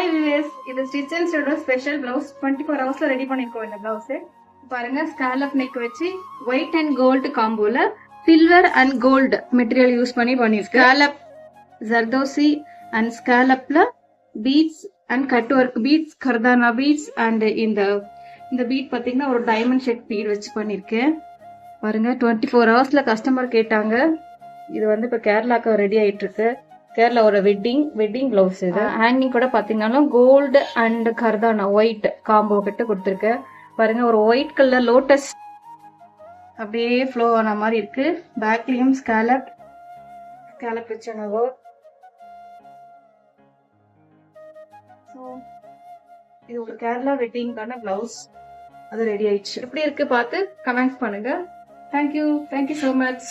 Hi விவேஸ், இது stitch and ஸ்டோட ஸ்பெஷல் பிளவுஸ். 24 ஹவர்ஸ்ல ரெடி பண்ணிருக்கோம் இந்த பிளவுஸ். பாருங்க, ஸ்காலப் நெக் வச்சு ஒயிட் அண்ட் கோல்டு காம்போல silver and gold material use பண்ணிருக்கோம். ஸ்காலப் ஜர்தோசி அண்ட் ஸ்காலப்ல beads and cut work beads, கர்தானா பீட்ஸ் அண்ட் இந்த பீட் பாத்தீங்கன்னா ஒரு டைமண்ட் ஷேப் பீட் வச்சு பண்ணிருக்கேன். பாருங்க, 24 ஹவர்ஸ்ல கஸ்டமர் கேட்டாங்க. இது வந்து இப்ப கேரளாக்கு ரெடி ஆயிட்டு இருக்கு. கேரளா ஒரு வெட்டிங் பிளவுஸ். இது ஹேங்கிங் கூட பாத்தீங்கன்னா கோல்டு அண்ட் கர்தானா ஒயிட் காம்போ கிட்ட கொடுத்துருக்கேன். பாருங்க, ஒரு ஒயிட் கலர் லோட்டஸ் அப்படியே ஃப்ளோ ஆன மாதிரி இருக்கு. பேக்லயும் ஸ்காலப் வச்சு இது ஒரு கேரளா வெட்டிங்கான பிளவுஸ். அது ரெடி ஆயிடுச்சு. எப்படி இருக்கு பார்த்து கமெண்ட்ஸ் பண்ணுங்க. Thank you so much.